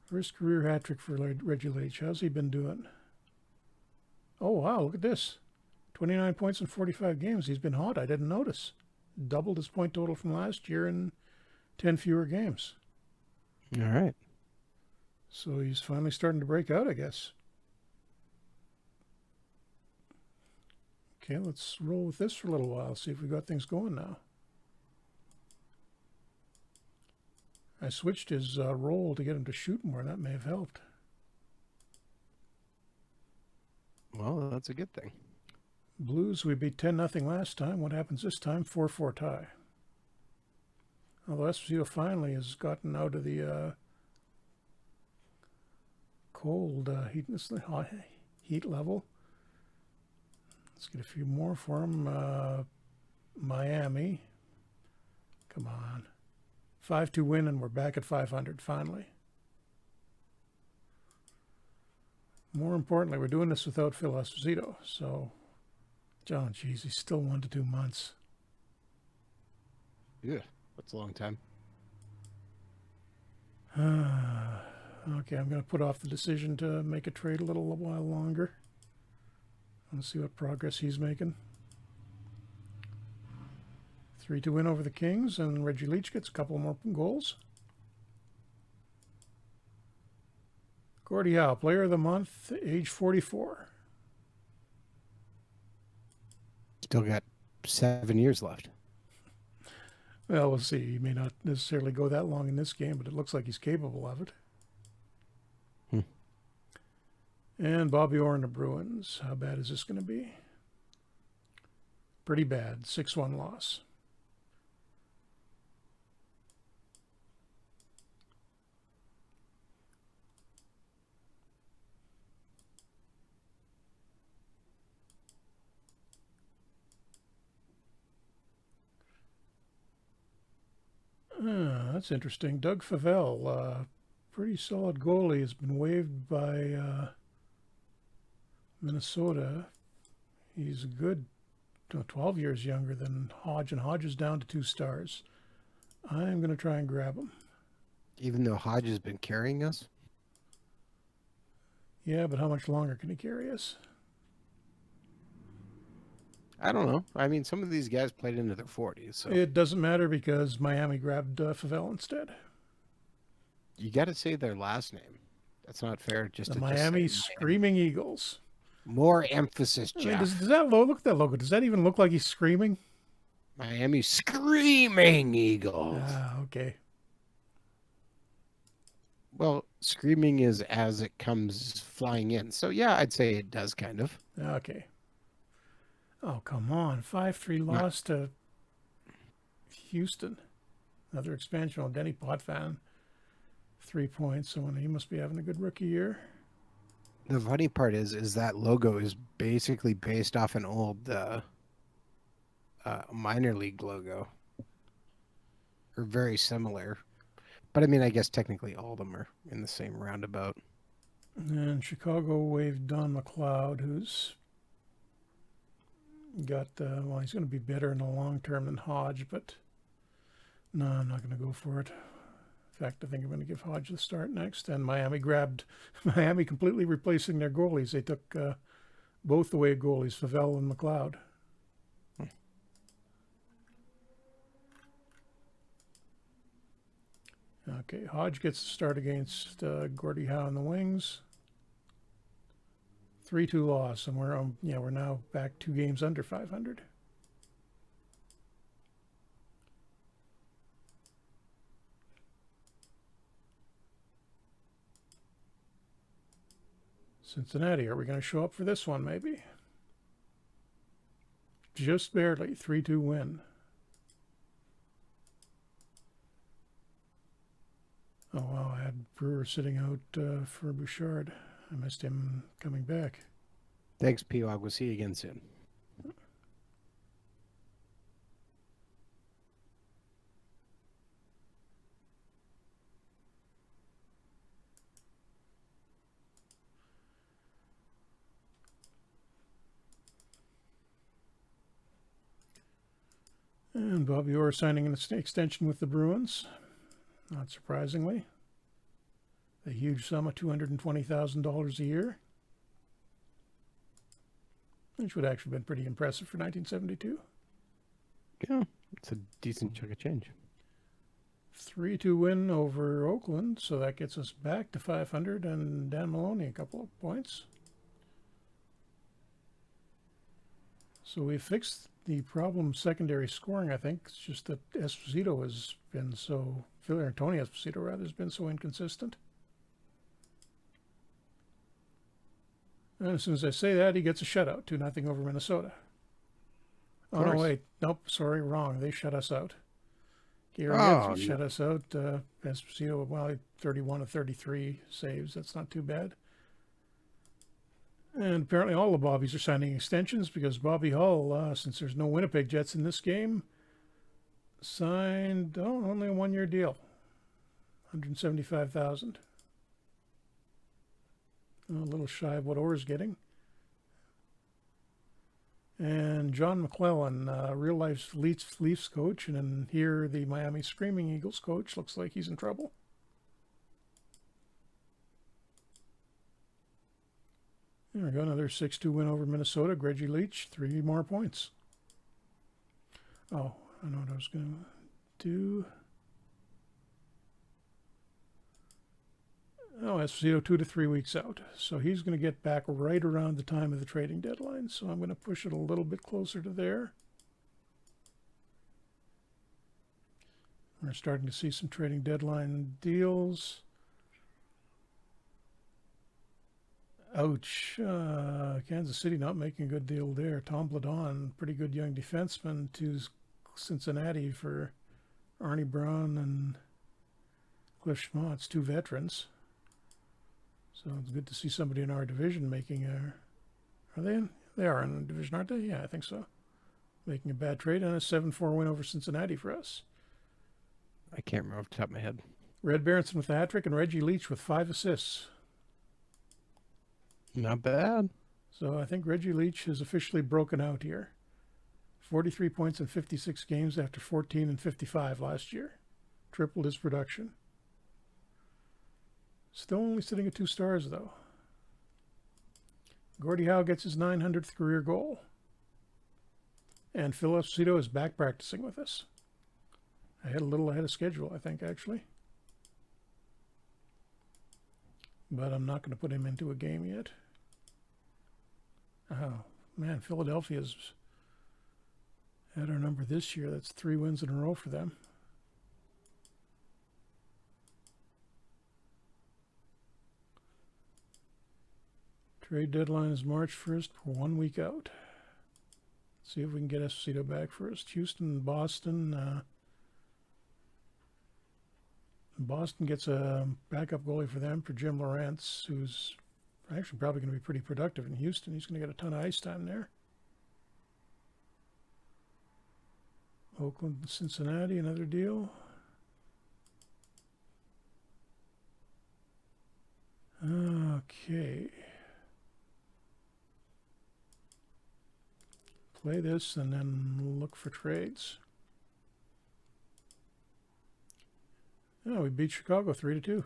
First career hat trick for Reggie Leach. How's he been doing? Oh, wow, look at this. 29 points in 45 games. He's been hot. I didn't notice. Doubled his point total from last year in 10 fewer games. All right. So he's finally starting to break out, I guess. Okay, let's roll with this for a little while, see if we got things going now. I switched his roll to get him to shoot more, and that may have helped. Well, that's a good thing. Blues, we beat 10-0 last time. What happens this time? 4-4 tie. Although Esposito finally has gotten out of the cold heat level. Let's get a few more for him. Miami. Come on. 5-2 win, and we're back at 500 finally. More importantly, we're doing this without Phil Esposito. So, John, geez, he's still 1 to 2 months. Yeah, that's a long time. Okay, I'm going to put off the decision to make a trade a little while longer. Let's see what progress he's making. 3-2 win over the Kings, and Reggie Leach gets a couple more goals. Gordie Howe, Player of the Month, age 44. Still got 7 years left. Well, we'll see. He may not necessarily go that long in this game, but it looks like he's capable of it. And Bobby Orr and the Bruins. How bad is this going to be? Pretty bad. 6-1 loss. That's interesting. Doug Favell, pretty solid goalie, has been waived by Minnesota. He's a good 12 years younger than Hodge, and Hodge is down to 2 stars. I'm going to try and grab him. Even though Hodge has been carrying us? Yeah, but how much longer can he carry us? I don't know. I mean, some of these guys played into their 40s, so It doesn't matter because Miami grabbed Favell instead. you got to say their last name. That's not fair. Just The to Miami just say Screaming Eagles. more emphasis, I mean, Jeff. does that look at that logo? Does that even look like he's screaming? Miami Screaming Eagles. Okay. Well, screaming is as it comes flying in. So yeah, I'd say it does kind of. Okay. Oh, come on. 5-3 loss to Houston. Another expansion on Denny Potvin. 3 points. So he must be having a good rookie year. The funny part is that logo is basically based off an old minor league logo, or very similar. But I mean, I guess technically all of them are in the same roundabout. And Chicago waived Don McLeod, who's got, well, he's going to be better in the long term than Hodge, but no, I'm not going to go for it. In fact, I think I'm going to give Hodge the start next. And Miami grabbed Miami, completely replacing their goalies. They took both away goalies, Favell and McLeod. Okay, Hodge gets the start against Gordie Howe in the Wings. 3-2 loss, and we're now back 2 games under 500. Cincinnati, are we going to show up for this one, maybe? Just barely, 3-2 win. Oh, wow, I had Brewer sitting out for Bouchard. I missed him coming back. Thanks, P-Wog. We'll see you again soon. And Bobby Orr signing an extension with the Bruins, not surprisingly. A huge sum of $220,000 a year, which would actually have been pretty impressive for 1972. Yeah, it's a decent chunk of change. 3-2 win over Oakland, so that gets us back to 500, and Dan Maloney a couple of points. So we fixed the problem secondary scoring, I think. It's just that Esposito has been so, Tony Esposito rather, has been so inconsistent. And as soon as I say that, he gets a shutout, 2-0 over Minnesota. Oh, no, wait. Nope, sorry, wrong. They shut us out. Gary shut us out. Esposito, well, 31 of 33 saves. That's not too bad. And apparently all the Bobbies are signing extensions because Bobby Hull, since there's no Winnipeg Jets in this game, signed only a 1-year deal, $175,000. A little shy of what Orr's getting. And John McClellan, real-life Leafs coach, and then here the Miami Screaming Eagles coach, looks like he's in trouble. There we go, another 6-2 win over Minnesota. Greggy Leach, 3 more points. Oh, I know what I was going to do. Oh, Esposito 2 to 3 weeks out. So he's going to get back right around the time of the trading deadline. So I'm going to push it a little bit closer to there. We're starting to see some trading deadline deals. Ouch. Kansas City not making a good deal there. Tom Bladon, pretty good young defenseman, to Cincinnati for Arnie Brown and Cliff Schmotz, 2 veterans. So it's good to see somebody in our division making a... Are they in? They are in the division, aren't they? Yeah, I think so. Making a bad trade and a 7-4 win over Cincinnati for us. I can't remember off the top of my head. Red Berenson with a hat trick and Reggie Leach with 5 assists. Not bad. So I think Reggie Leach has officially broken out here. 43 points in 56 games after 14 and 55 last year. Tripled his production. Still only sitting at 2 stars, though. Gordie Howe gets his 900th career goal. And Phil Esposito is back practicing with us. I had a little ahead of schedule, I think, actually. But I'm not going to put him into a game yet. Oh, man, Philadelphia's had our number this year. That's 3 wins in a row for them. Trade deadline is March 1st. We're 1 week out. Let's see if we can get Esposito back first. Houston, Boston. Boston gets a backup goalie for them, for Jim Lorentz, who's actually probably going to be pretty productive in Houston. He's going to get a ton of ice time there. Oakland, Cincinnati, another deal. Okay. Play this and then look for trades. Oh, we beat Chicago 3-2.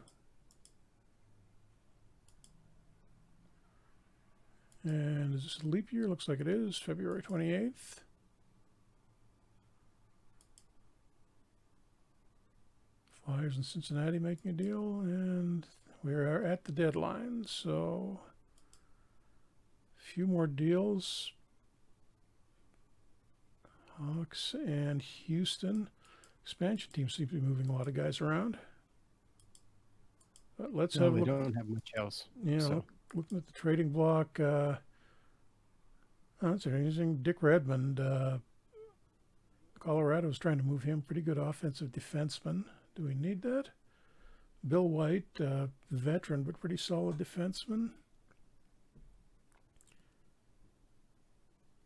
And is this a leap year? Looks like it is. February 28th. Flyers and Cincinnati making a deal, and we are at the deadline. So a few more deals. Hawks and Houston. Expansion teams seem to be moving a lot of guys around. But let's have a look. They don't have much else. Yeah, so. looking at the trading block. That's interesting. Dick Redmond. Colorado's trying to move him. Pretty good offensive defenseman. Do we need that? Bill White, veteran but pretty solid defenseman.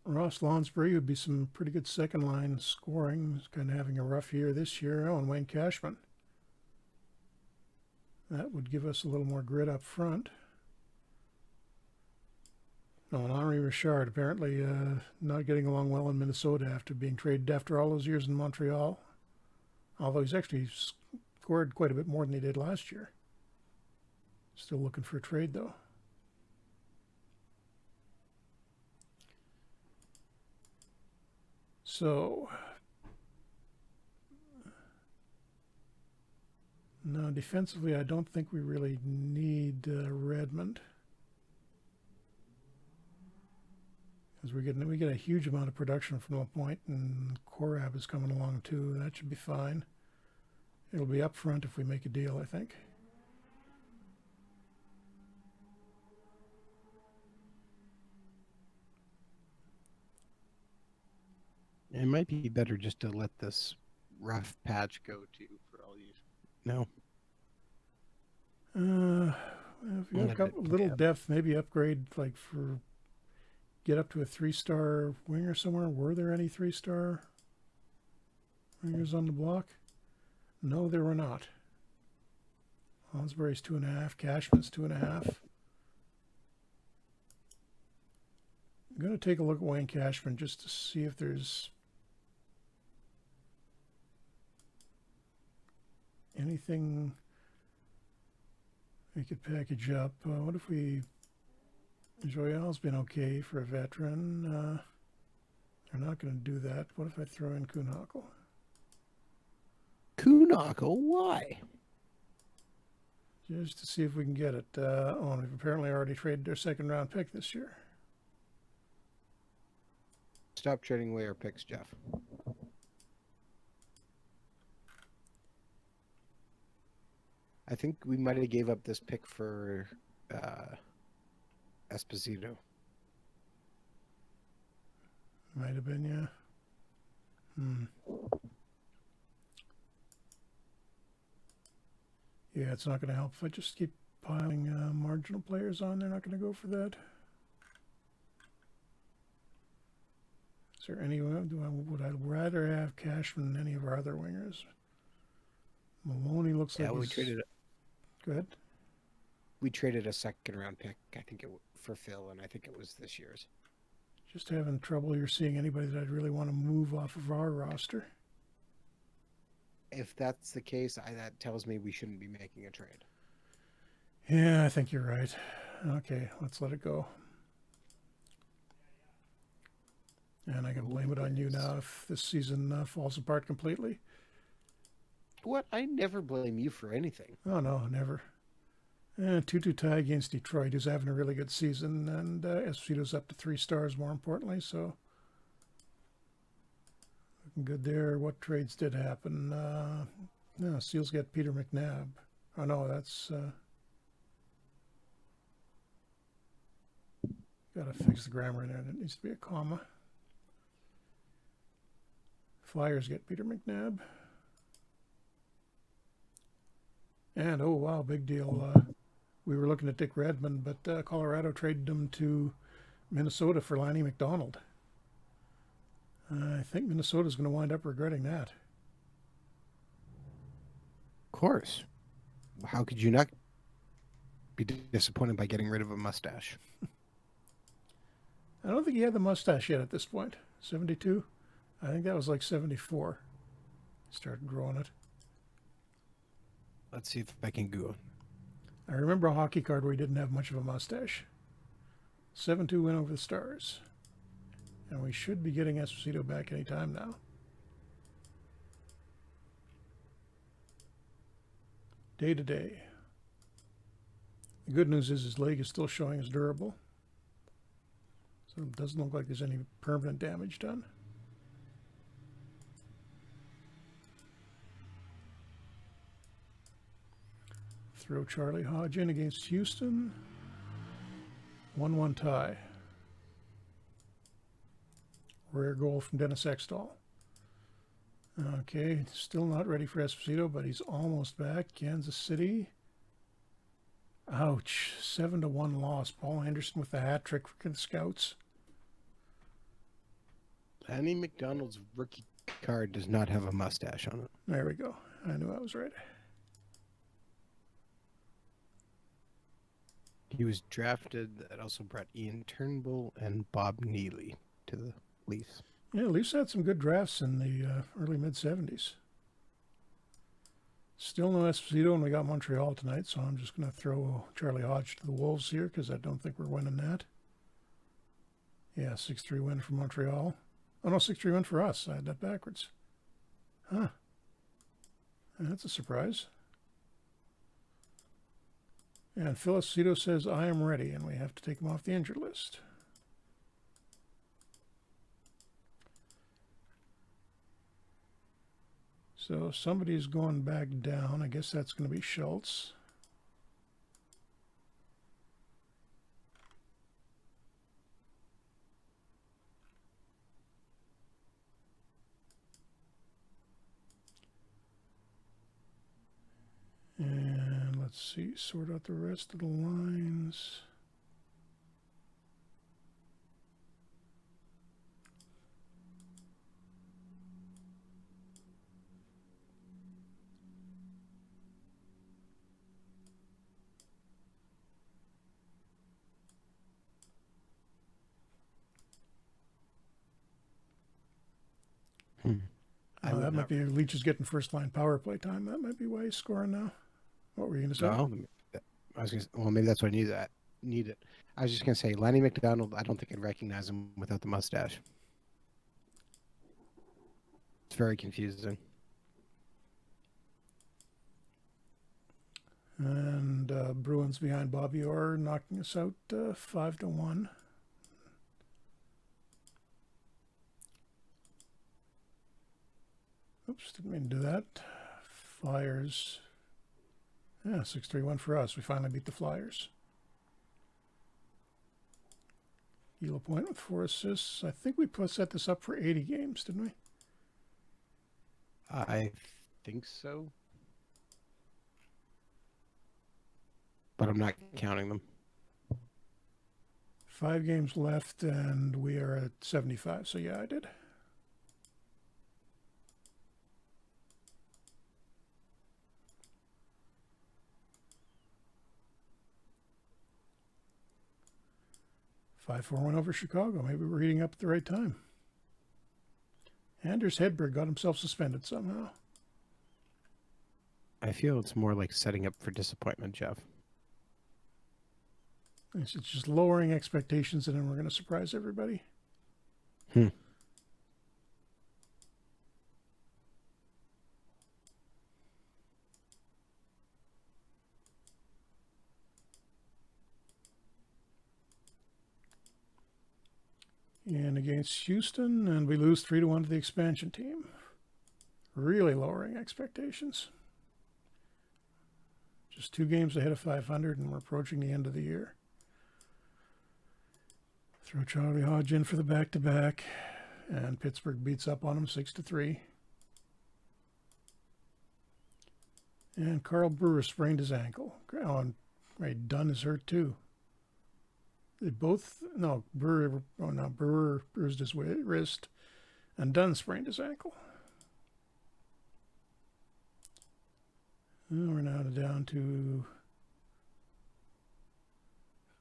Ross Lonsbury would be some pretty good second line scoring. He's kind of having a rough year this year. Oh, and Wayne Cashman. That would give us a little more grit up front. Oh, and Henri Richard apparently not getting along well in Minnesota after being traded after all those years in Montreal. Although he's actually scored quite a bit more than he did last year. Still looking for a trade, though. So, no, defensively, I don't think we really need Redmond. Because we get a huge amount of production from LaPointe, and Korab is coming along too. That should be fine. It'll be up front if we make a deal, I think. It might be better just to let this rough patch go too for all you. No. If you have a little depth, maybe upgrade like for get up to a 3-star winger somewhere. Were there any 3-star wingers on the block? No, there were not. Lonsbury's 2.5. Cashman's 2.5. I'm going to take a look at Wayne Cashman just to see if there's anything we could package up. What if we... Joyal's been okay for a veteran. They're not going to do that. What if I throw in Kuhnhackl? Kuhnhackl? Why? Just to see if we can get it. Oh, and we've apparently already traded their second-round pick this year. Stop trading away our picks, Jeff. I think we might have gave up this pick for Esposito. Might have been, yeah. Yeah, it's not going to help if I just keep piling marginal players on. They're not going to go for that. Is there any... would I rather have Cashman than any of our other wingers? Maloney looks like Yeah, we he's... traded Go ahead. a second round pick. I think for Phil, and I think it was this year's. Just having trouble here seeing anybody that I'd really want to move off of our roster. If that's the case, that tells me we shouldn't be making a trade. Yeah, I think you're right. Okay, let's let it go. And I can blame it on you now if this season falls apart completely. What? I never blame you for anything. Oh, no, never. 2-2 tie against Detroit, who's having a really good season, and Esposito's up to 3 stars, more importantly, so looking good there. What trades did happen? No, Seals get Peter McNabb. Oh, no, that's... got to fix the grammar there. There needs to be a comma. Flyers get Peter McNabb. And, oh, wow, big deal. We were looking at Dick Redmond, but Colorado traded him to Minnesota for Lanny McDonald. I think Minnesota's going to wind up regretting that. Of course. How could you not be disappointed by getting rid of a mustache? I don't think he had the mustache yet at this point. 72? I think that was like 74. He started growing it. Let's see if I can Google. I remember a hockey card where he didn't have much of a mustache. 7-2 win over the Stars. And we should be getting Esposito back any time now. Day to day. The good news is his leg is still showing as durable. So it doesn't look like there's any permanent damage done. Throw Charlie Hodge in against Houston. 1-1 tie. Rare goal from Dennis Extall. Okay, still not ready for Esposito, but he's almost back. Kansas City. Ouch. 7-1 loss. Paul Anderson with the hat trick for the Scouts. Lanny McDonald's rookie card does not have a mustache on it. There we go. I knew I was right. He was drafted. That also brought Ian Turnbull and Bob Neely to the Leafs. Yeah, Leafs had some good drafts in the early mid-70s. Still no Esposito, and we got Montreal tonight, so I'm just going to throw Charlie Hodge to the Wolves here because I don't think we're winning that. Yeah, 6-3 win for Montreal. Oh, no, 6-3 win for us. I had that backwards. Huh. That's a surprise. And Phil Esposito says, I am ready, and we have to take him off the injured list. So somebody's going back down. I guess that's going to be Schultz. And let's see, sort out the rest of the lines. That might be Leach is getting first line power play time. That might be why he's scoring now. What were you going to say? No, I was going to. Well, maybe that's what I need it. I was just going to say, Lanny McDonald. I don't think I'd recognize him without the mustache. It's very confusing. And Bruins behind Bobby Orr, knocking us out 5-1. Oops, didn't mean to do that. Flyers. Yeah, 6-3 win for us. We finally beat the Flyers. Gila Point with 4 assists. I think we set this up for 80 games, didn't we? I think so. But I'm not counting them. 5 games left, and we are at 75. So, yeah, I did. 5-4 win over Chicago. Maybe we're heating up at the right time. Anders Hedberg got himself suspended somehow. I feel it's more like setting up for disappointment, Jeff. It's just lowering expectations, and then we're going to surprise everybody. And against Houston, and we lose 3-1 to the expansion team. Really lowering expectations. Just 2 games ahead of 500, and we're approaching the end of the year. Throw Charlie Hodge in for the back-to-back, and Pittsburgh beats up on him 6-3. And Carl Brewer sprained his ankle. Oh, and Ray Dunn is hurt too. They both, no, Brewer bruised his wrist, and Dunn sprained his ankle. And we're now down to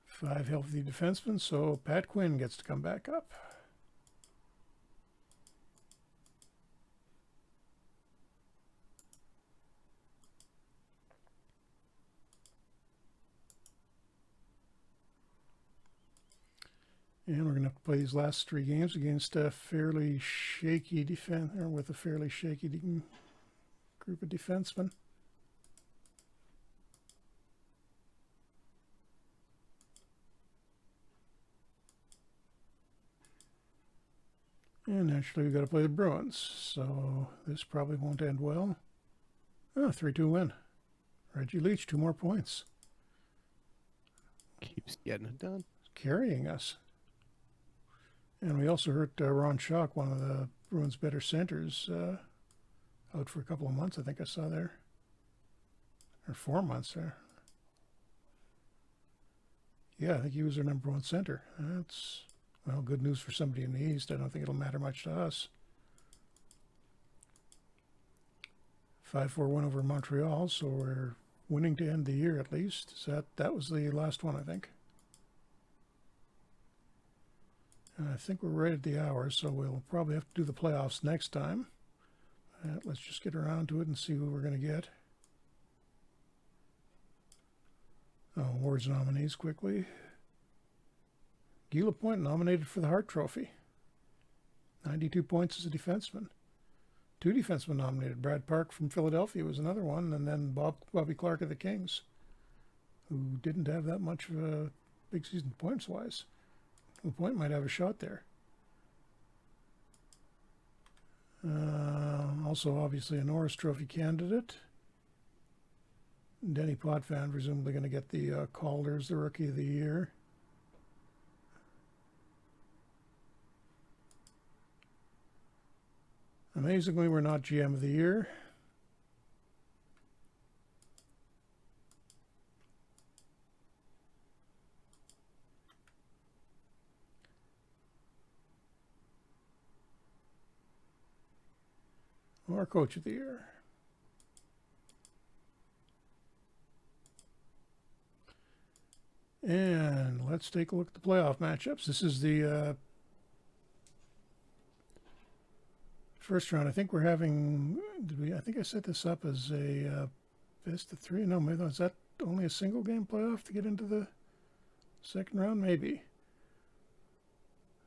5 healthy defensemen, so Pat Quinn gets to come back up. And we're going to have to play these last 3 games against a fairly shaky defense, or with a fairly shaky group of defensemen. And naturally, we've got to play the Bruins, so this probably won't end well. Oh, 3-2 win. Reggie Leach, 2 more points. Keeps getting it done. Carrying us. And we also hurt Ron Schock, one of the Bruins' better centers, out for a couple of months, I think I saw there. Or 4 months there. Yeah, I think he was our #1 center. That's, well, good news for somebody in the East. I don't think it'll matter much to us. 5-4 win over Montreal, so we're winning to end the year at least. So that was the last one, I think. And I think we're right at the hour, so we'll probably have to do the playoffs next time. Let's just get around to it and see who we're going to get. Awards nominees quickly. Guy Lapointe nominated for the Hart Trophy. 92 points as a defenseman. 2 defensemen nominated. Brad Park from Philadelphia was another one, and then Bobby Clark of the Kings, who didn't have that much of a big season points-wise. Lapointe might have a shot there. Also, obviously, a Norris Trophy candidate. Denny Potvin presumably going to get the Calder's the Rookie of the Year. Amazingly, we're not GM of the Year. Or Coach of the Year. And let's take a look at the playoff matchups. This is the first round. I think we're having, I think I set this up as a best of 3. No, maybe is that only a single game playoff to get into the second round? Maybe.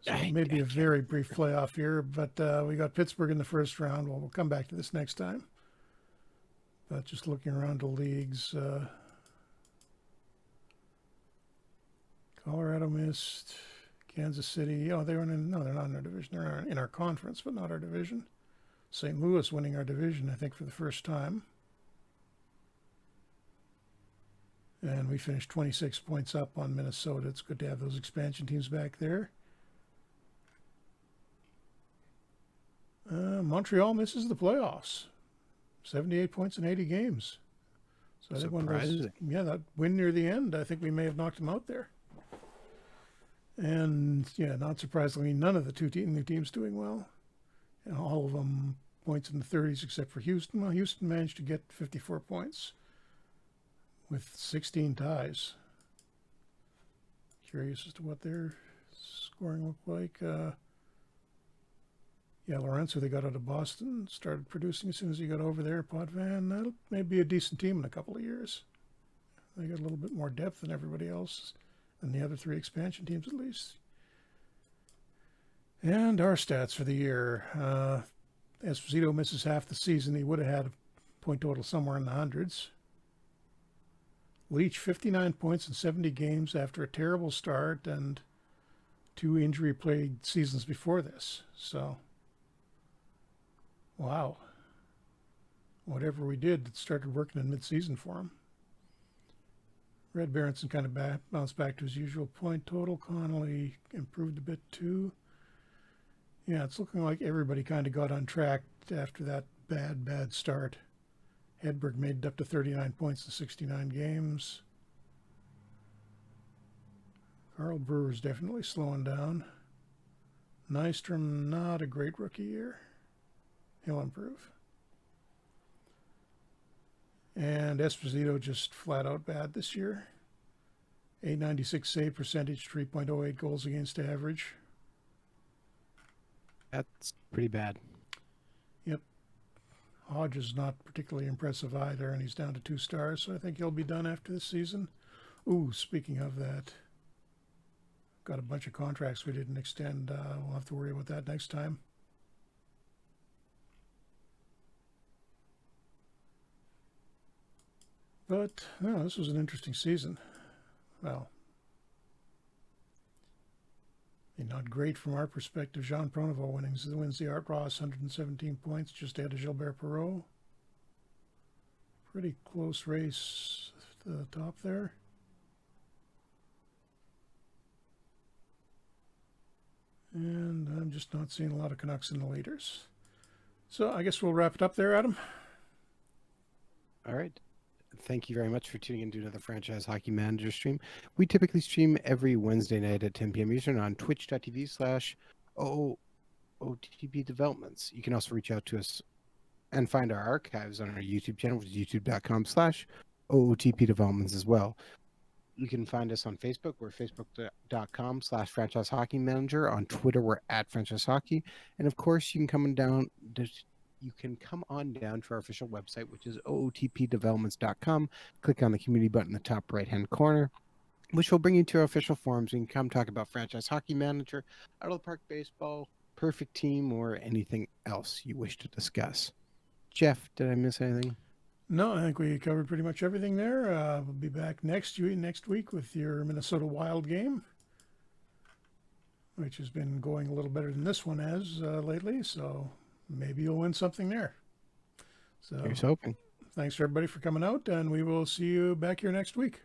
So maybe a very brief playoff here, but we got Pittsburgh in the first round. Well, we'll come back to this next time. But just looking around the leagues, Colorado missed, Kansas City. Oh, they were no, they're not in our division. They're in our conference, but not our division. St. Louis winning our division, I think, for the first time. And we finished 26 points up on Minnesota. It's good to have those expansion teams back there. Montreal misses the playoffs. 78 points in 80 games. So I think one of those, that win near the end, I think we may have knocked them out there. And yeah, not surprisingly, none of the new teams doing well. And all of them points in the 30s except for Houston. Well, Houston managed to get 54 points with 16 ties. Curious as to what their scoring look like? Yeah, Lorenzo, they got out of Boston, started producing as soon as he got over there. Potvin, that'll maybe be a decent team in a couple of years. They got a little bit more depth than everybody else, and the other three expansion teams at least. And our stats for the year. Esposito misses half the season. He would have had a point total somewhere in the hundreds. Leach, 59 points in 70 games after a terrible start and 2 injury-plagued seasons before this. So, wow. Whatever we did, it started working in mid-season for him. Red Berenson kind of bounced back to his usual point total. Connolly improved a bit too. Yeah, it's looking like everybody kind of got on track after that bad start. Hedberg made it up to 39 points in 69 games. Carl Brewer's definitely slowing down. Nystrom, not a great rookie year. He'll improve. And Esposito just flat out bad this year. 896 save percentage, 3.08 goals against average. That's pretty bad. Yep. Hodge is not particularly impressive either, and he's down to 2 stars, so I think he'll be done after this season. Ooh, speaking of that, got a bunch of contracts we didn't extend. We'll have to worry about that next time. But, no, this was an interesting season. Well, not great from our perspective. Jean Pronovost wins the Art Ross, 117 points, just ahead of Gilbert Perreault. Pretty close race to the top there. And I'm just not seeing a lot of Canucks in the leaders. So I guess we'll wrap it up there, Adam. All right. Thank you very much for tuning in to another Franchise Hockey Manager stream. We typically stream every Wednesday night at 10 p.m. Eastern on twitch.tv/OOTP Developments. You can also reach out to us and find our archives on our YouTube channel, which is youtube.com/OOTP Developments as well. You can find us on Facebook. We're facebook.com/Franchise Hockey Manager. On Twitter, we're @Franchise Hockey. And of course, you can come on down to our official website, which is ootpdevelopments.com. Click on the community button in the top right-hand corner, which will bring you to our official forums. You can come talk about Franchise Hockey Manager, Out of the Park Baseball, Perfect Team, or anything else you wish to discuss. Jeff, did I miss anything? No, I think we covered pretty much everything there. We'll be back next week with your Minnesota Wild game, which has been going a little better than this one has lately, so maybe you'll win something there. So here's hoping. Thanks, everybody, for coming out, and we will see you back here next week.